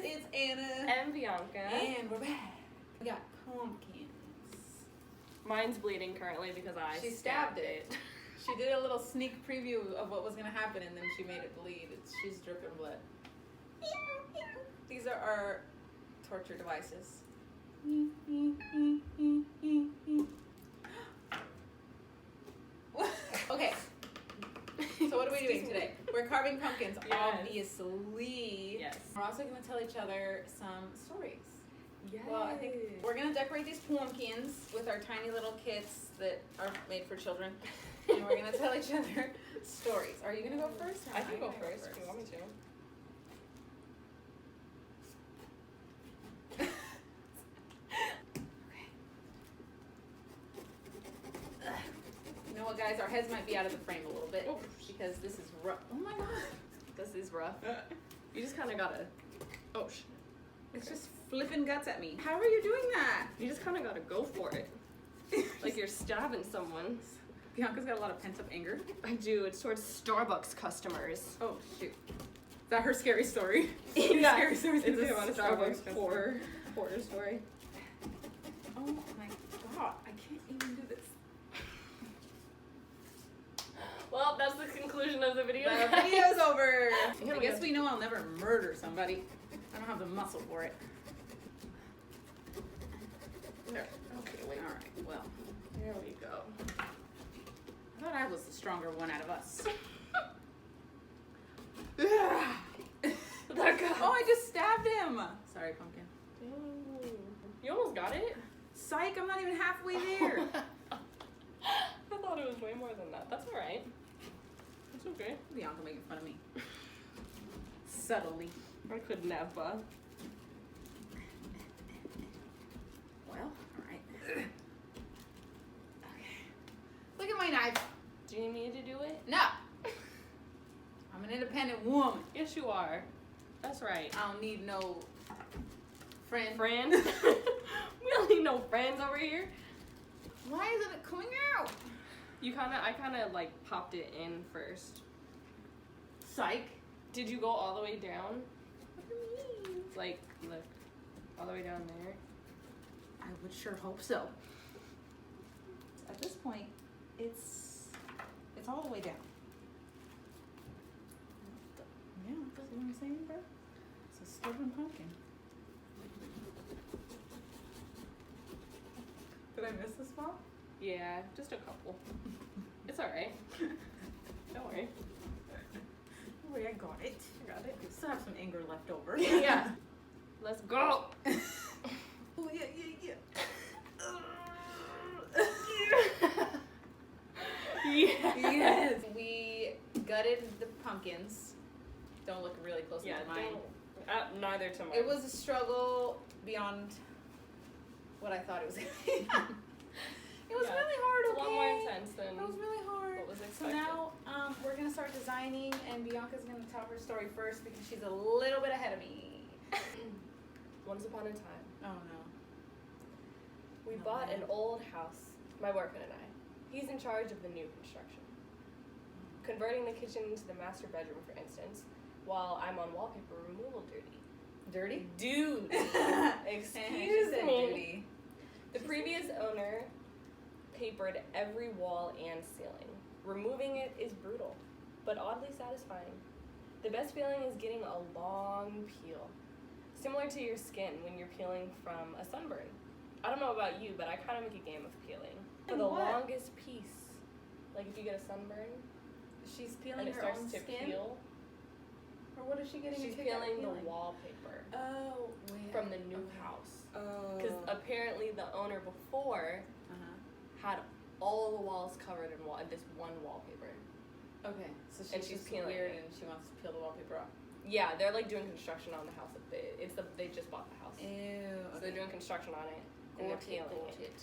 guys, it's Anna and Bianca. and we're back. We got pumpkins. Mine's bleeding currently because She stabbed it. She did a little sneak preview of what was going to happen and then she made it bleed. She's dripping blood. These are our torture devices. Okay. So what are we doing today? We're carving pumpkins, Yes. obviously. Yes. We're also going to tell each other some stories. Yes. Well, I think we're going to decorate these pumpkins with our tiny little kits that are made for children. And we're going to tell each other stories. Are you going to go first? Or I am can go gonna first if you want me to. You know what, guys? Our heads might be out of the frame a little bit Oh. because this is rough. Oh my god. This is rough. You just kind of gotta. Oh, sh. It's just flipping guts at me. How are you doing that? You just kind of gotta go for it. Like you're stabbing someone. Bianca's got a lot of pent up anger. I do. It's towards Starbucks customers. Oh shoot. Is that her scary story? Yeah. Scary stories It's with a Starbucks Starbucks customer. horror story. Oh my god, I can't even do this. Well, that's the conclusion of the video. The video's over. Here I we guess go. we know I'll never murder somebody. I don't have the muscle for it. There. Okay, wait. Alright, well. There we go. I thought I was the stronger one out of us. That guy. Oh, I just stabbed him. Sorry, pumpkin. Ooh. You almost got it? Psych, I'm not even halfway there. I thought it was way more than that. That's alright. It's okay. Bianca making fun of me. Subtly. I could never. Well, alright. Okay. Look at my knife. Do you need me to do it? No. I'm an independent woman. Yes, you are. That's right. I don't need no friend. Friend? We don't need no friends over here. Why isn't it coming out? I kinda like popped it in first. Psych. Did you go all the way down? What do you mean? Like, look, all the way down there. I would sure hope so. At this point, it's all the way down. Yeah, see what I'm saying, bro? It's a stubborn pumpkin. Did I miss a spot? Yeah, just a couple. It's alright. Don't worry. Oh, wait, I got it. I got it. I still have some anger left over. Yeah. Let's go. Oh, yeah. Yes. We gutted the pumpkins. Don't look really close Yeah, to mine. neither to mine. It was a struggle beyond what I thought it was going to be. It was Yeah. really hard, a okay? lot more intense than It was really hard. what was So expected. now we're going to start designing, and Bianca's going to tell her story first because she's a little bit ahead of me. Once upon a time, Oh, no. we Oh, bought man. an old house, my boyfriend and I. He's in charge of the new construction. Converting the kitchen into the master bedroom, for instance, while I'm on wallpaper removal duty. Dirty? Dude! She Excuse said me. duty. The previous owner papered every wall and ceiling. Removing it is brutal, but oddly satisfying. The best feeling is getting a long peel. Similar to your skin when you're peeling from a sunburn. I don't know about you, but I kind of make a game of peeling. For And the what? longest piece, like if you get a sunburn She's and peeling it her starts own to skin? peel, Or what is she getting she's a kick out of peeling the peeling? wallpaper Oh, wait. from the new Okay. house. Oh. Because apparently the owner before Uh-huh. had all the walls covered in this one wallpaper. Okay, so she's, And she's just peeling weird it. and she wants to peel the wallpaper off. Yeah, they're like doing construction on the house a bit. They just bought the house. Ew. So they're doing construction on it and they're peeling it. Got it.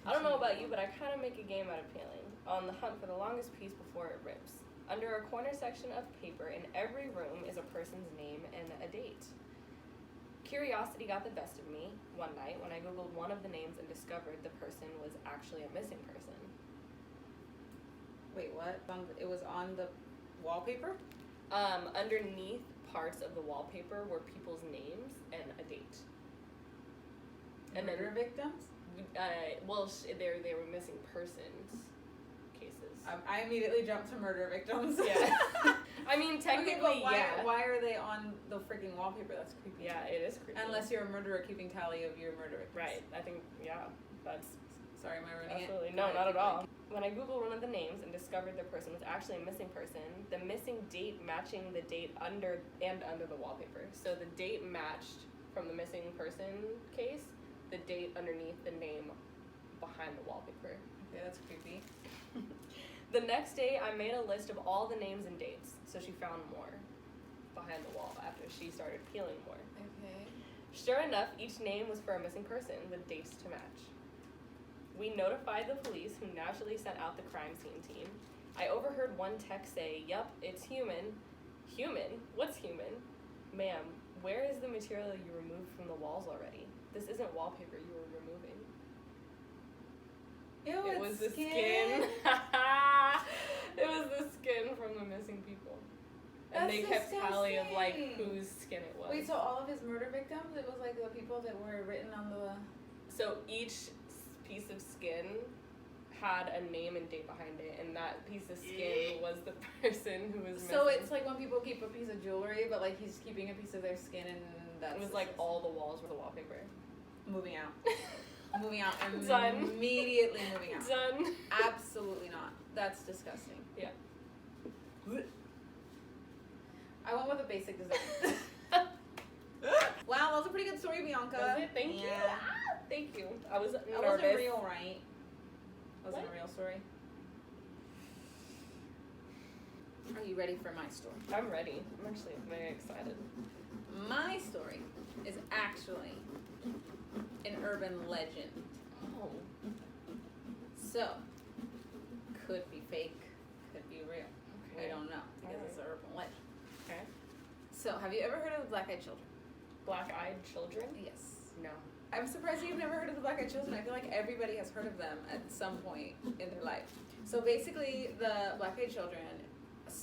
I don't know about you, but I kind of make a game out of peeling. On the hunt for the longest piece before it rips. Under a corner section of paper in every room is a person's name and a date. Curiosity got the best of me one night when I googled one of the names and discovered the person was actually a missing person. Wait, what? It was on the wallpaper? Underneath parts of the wallpaper were people's names and a date. And Murder victims? They were missing persons cases. I immediately jumped to murder victims. Yeah. I mean, technically, okay, but yeah. why are they on the freaking wallpaper? That's creepy. Yeah, it is creepy. Unless you're a murderer keeping tally of your murder victims. Right. I think, yeah, that's... Sorry, am I ruining Absolutely. it? No, not at all. When I Googled one of the names and discovered the person was actually a missing person, the missing date matching the date under the wallpaper. So the date matched from the missing person case, the date underneath the name behind the wallpaper. Okay, that's creepy. The next day, I made a list of all the names and dates, so she found more behind the wall after she started peeling more. Okay. Sure enough, each name was for a missing person with dates to match. We notified the police, who naturally sent out the crime scene team. I overheard one text say, "Yup, it's human." Human? What's human? Ma'am, where is the material you removed from the walls already? This isn't wallpaper you were removing. Ew, It was the skin. skin. It was the skin from the missing people. And That's they kept tally of like disgusting. whose skin it was. Wait, so all of his murder victims, it was like the people that were written on the... So each piece of skin had a name and date behind it, and that piece of skin was the person who was missing. So it's like when people keep a piece of jewelry, but like he's keeping a piece of their skin, and that's... It was like all the walls were the wallpaper. Moving out. Moving out. Done. Immediately moving out. Done. Absolutely not. That's disgusting. Yeah. I went with a basic design. Wow, that was a pretty good story, Bianca. Was it? Thank you. Yeah. Ah, thank you. I was nervous. That wasn't real, right? Wasn't What? a real story. Are you ready for my story? I'm ready. I'm actually very excited. My story is actually an urban legend. Oh. So, could be fake, could be real. We Okay. don't know because Alright. it's an urban legend. Okay. So, have you ever heard of the Black-Eyed Children? Black-eyed children? Yes. No. I'm surprised you've never heard of the Black-Eyed Children. I feel like everybody has heard of them at some point in their life. So basically, the Black-Eyed Children,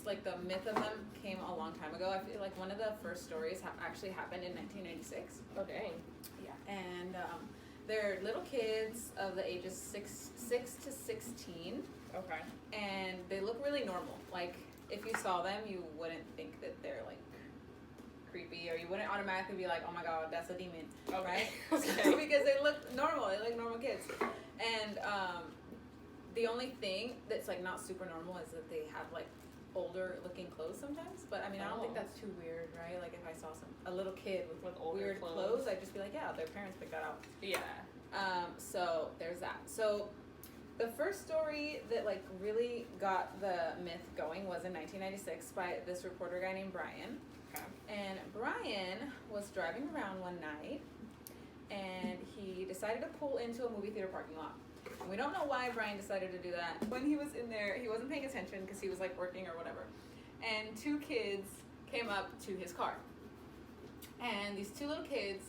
like the myth of them came a long time ago. I feel like one of the first stories actually happened in 1996. Oh, dang. Yeah. And they're little kids of the ages 6 to 16, Okay. and they look really normal. Like, if you saw them, you wouldn't think that they're like creepy, or you wouldn't automatically be like, oh my god, that's a demon, right? Okay. So, because they look normal, they look normal kids. And the only thing that's like not super normal is that they have like older looking clothes sometimes. But I mean, I don't think Oh. that's too weird, right? Like if I saw a little kid with older weird clothes, I'd just be like, yeah, their parents picked that out. Yeah. So there's that. So the first story that like really got the myth going was in 1996 by this reporter guy named Brian. Okay. And Brian was driving around one night, and he decided to pull into a movie theater parking lot. And we don't know why Brian decided to do that. When he was in there, he wasn't paying attention because he was like working or whatever. And two kids came up to his car. And these two little kids,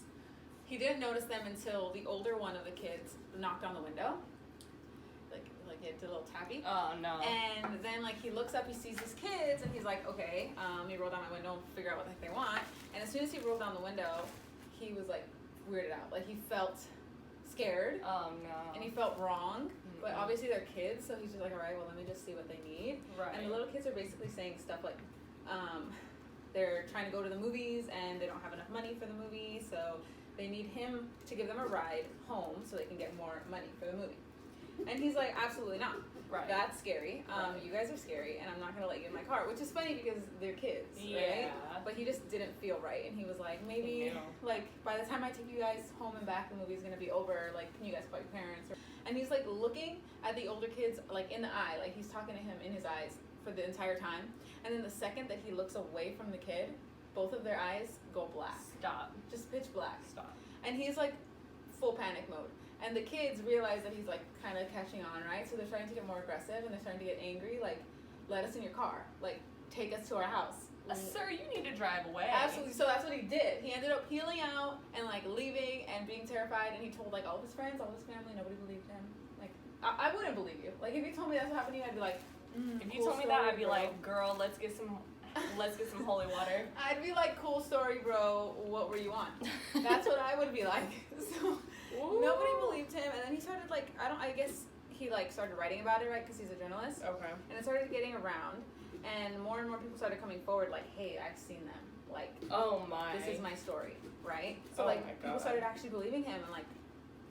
he didn't notice them until the older one of the kids knocked on the window. Like it did a little tappy. Oh, no. And then like he looks up, he sees these kids, and he's like, okay, let me roll down my window and figure out what the heck they want. And as soon as he rolled down the window, he was like weirded out. Like he felt scared, Oh, no. and he felt wrong. But Mhm. obviously they're kids, so he's just like, all right, well let me just see what they need. Right. And the little kids are basically saying stuff like, they're trying to go to the movies and they don't have enough money for the movie, so they need him to give them a ride home so they can get more money for the movie. And he's like, absolutely not. Right. That's scary. Right. You guys are scary, and I'm not gonna let you in my car. Which is funny because they're kids, Yeah. right? But he just didn't feel right, and he was like, maybe, No. like, by the time I take you guys home and back, the movie's gonna be over. Like, can you guys call your parents? And he's like looking at the older kids, like in the eye, like he's talking to him in his eyes for the entire time. And then the second that he looks away from the kid, both of their eyes go black, Stop. just pitch black. Stop. And he's like full panic mode. And the kids realize that he's like kind of catching on, right? So they're starting to get more aggressive and they're starting to get angry. Like, let us in your car. Like, take us to our house. Sir, you need to drive away. Absolutely. So that's what he did. He ended up peeling out and like leaving and being terrified. And he told like all of his friends, all of his family. Nobody believed him. Like, I wouldn't believe you. Like, if you told me that's what happened to you, I'd be like, If you cool told me that, story, I'd be girl. like, girl, let's get some Let's get some holy water. I'd be like, cool story, bro. What were you on? That's what I would be like. So Ooh. nobody believed him, and then he started like, I guess he like started writing about it, right? Because he's a journalist. Okay. And it started getting around, and more people started coming forward, like, hey, I've seen them. Like, Oh my. this is my story, right? So Oh like my people God. started actually believing him and like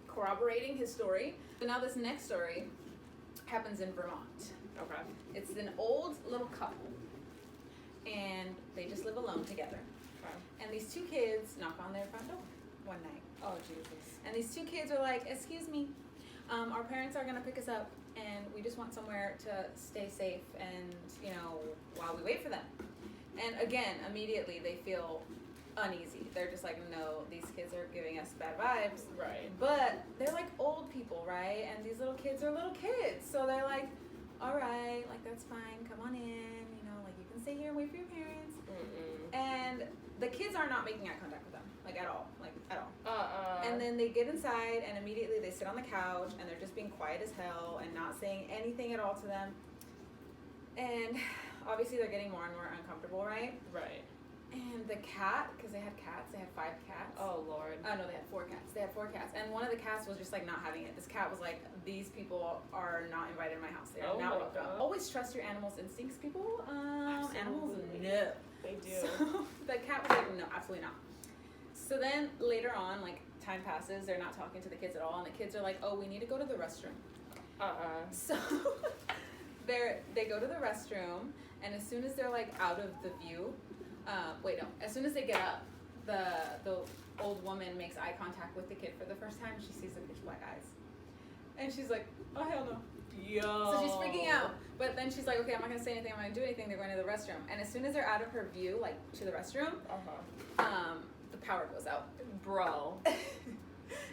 corroborating his story. So now this next story happens in Vermont. Okay. It's an old little couple, and they just live alone together. Okay. And these two kids knock on their front door one night. Oh Jesus. And these two kids are like, excuse me, our parents are gonna pick us up, and we just want somewhere to stay safe and, you know, while we wait for them. And again, immediately they feel uneasy. They're just like, no, these kids are giving us bad vibes. Right. But they're like old people, right? And these little kids are little kids. So they're like, all right, like that's fine, come on in, you know, like you can stay here and wait for your parents. Mm-mm. And the kids are not making eye contact with them, like at all. Uh-uh. And then they get inside, and immediately they sit on the couch, and they're just being quiet as hell and not saying anything at all to them. And obviously they're getting more and more uncomfortable, right? Right. And the cat, because they had cats, they had 5 cats. Oh Lord. Oh no, they had 4 cats. They had 4 cats, and one of the cats was just like not having it. This cat was like, "These people are not invited in my house. They are Oh not my welcome." God. Always trust your animals' instincts, people. Animals, Absolutely. no. They do. So the cat was like, "No, absolutely not." So then later on, like time passes, they're not talking to the kids at all, and the kids are like, "Oh, we need to go to the restroom." So they go to the restroom, and as soon as they're like out of the view, as soon as they get up, the old woman makes eye contact with the kid for the first time. She sees the pitch black eyes, and she's like, "Oh hell no!" Yo. So she's freaking out, but then she's like, "Okay, I'm not gonna say anything. I'm not gonna do anything." They're going to the restroom, and as soon as they're out of her view, like to the restroom, the power goes out. Bro.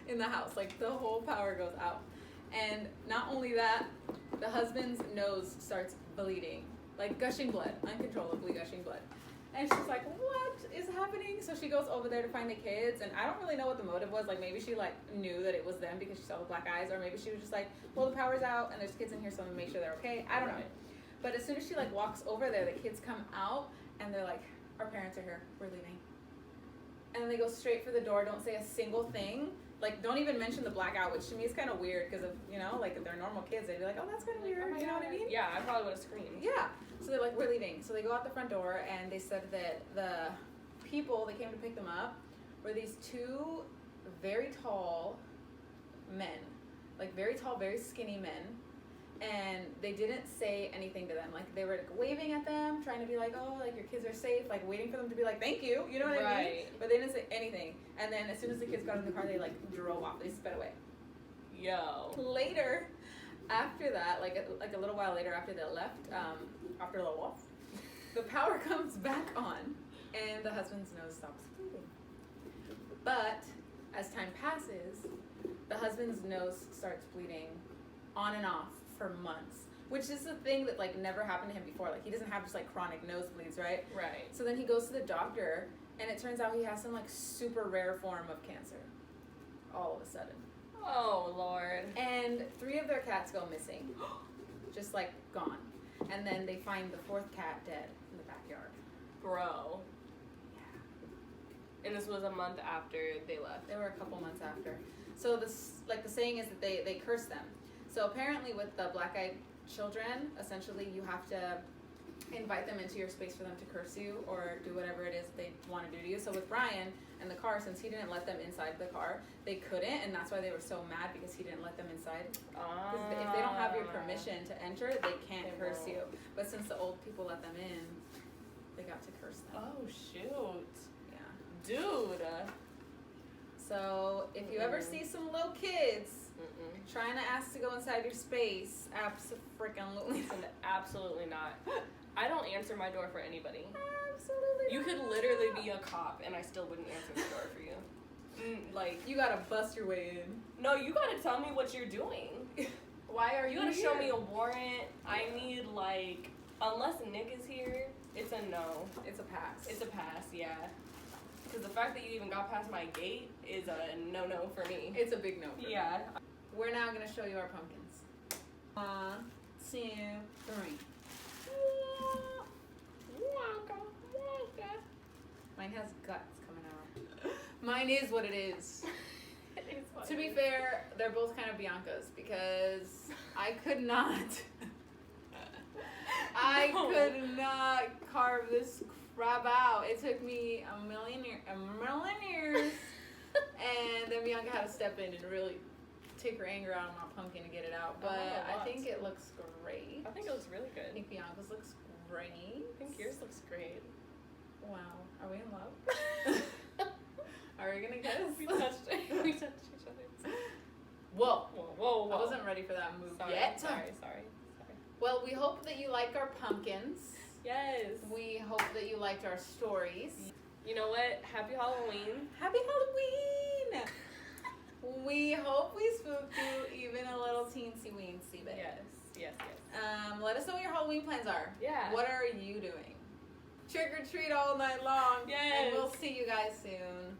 In the house, like the whole power goes out. And not only that, the husband's nose starts bleeding, like gushing blood, uncontrollably gushing blood. And she's like, what is happening? So she goes over there to find the kids, and I don't really know what the motive was. Like maybe she like knew that it was them because she saw the black eyes, or maybe she was just like, well, the power's out and there's kids in here, so I'm gonna make sure they're okay. I don't know. But as soon as she like walks over there, the kids come out and they're like, our parents are here, we're leaving. And they go straight for the door, don't say a single thing. Like, don't even mention the blackout, which to me is kind of weird because of, you know, like if they're normal kids, they'd be like, oh, that's kind of weird, Oh my you know God. what I mean? Yeah, I probably would have screamed. Yeah. So they're like, we're leaving. So they go out the front door, and they said that the people that came to pick them up were these 2 very tall men. Like, very tall, very skinny men. And they didn't say anything to them. Like, they were like, waving at them, trying to be like, oh, like, your kids are safe. Like, waiting for them to be like, thank you. You know what I mean? Right. But they didn't say anything. And then as soon as the kids got in the car, they, like, drove off. They sped away. Yo. Later, after that, like a little while later after they left, after a little while, the power comes back on, and the husband's nose stops bleeding. But as time passes, the husband's nose starts bleeding on and off for months, which is a thing that like never happened to him before. Like he doesn't have just like chronic nosebleeds, right? Right. So then he goes to the doctor, and it turns out he has some like super rare form of cancer. All of a sudden. Oh Lord. And 3 of their cats go missing, just like gone. And then they find the 4th cat dead in the backyard. Bro. Yeah. And this was a month after they left. They were a couple months after. So this, like the saying is that they curse them. So apparently with the black-eyed children, essentially you have to invite them into your space for them to curse you or do whatever it is they want to do to you. So with Brian and the car, since he didn't let them inside the car, they couldn't, and that's why they were so mad, because he didn't let them inside. Because if they don't have your permission to enter, they can't They curse won't. you. But since the old people let them in, they got to curse them. Oh shoot. Yeah. Dude. So if you ever see some little kids Mm-mm. trying to ask to go inside your space, absolutely not. Absolutely not. I don't answer my door for anybody. Absolutely You not. could literally be a cop and I still wouldn't answer the door for you. Like, You gotta bust your way in. no, you gotta tell me what you're doing. Why are You you gotta show here? me a warrant. I need, like, unless Nick is here, it's a no. It's a pass. It's a pass, yeah. Because the fact that you even got past my gate is a no-no for me. It's a big no for me. Yeah. We're now gonna show you our pumpkins. 1, 2, 3. Welcome. Mine has guts coming out. Mine is what it is. It is what To it be is. fair, they're both kind of Bianca's because I could not. I No. could not carve this crap out. It took me a million years, and then Bianca had to step in and really take her anger out on my pumpkin to get it out. But had a I lot, think it too. looks great. I think it looks really I good. think Bianca's looks great. I think yours looks great. Wow. Are we in love? Are we gonna guess? We touched it. We touched each other. Whoa. Whoa. I wasn't ready for that move Sorry, yet. Sorry. Well, we hope that you liked our pumpkins. Yes. We hope that you liked our stories. You know what? Happy Halloween. Happy Halloween! We hope we spooked you even a little teensy-weensy bit. Yes. Let us know what your Halloween plans are. Yeah. What are you doing? Trick or treat all night long. Yes. And we'll see you guys soon.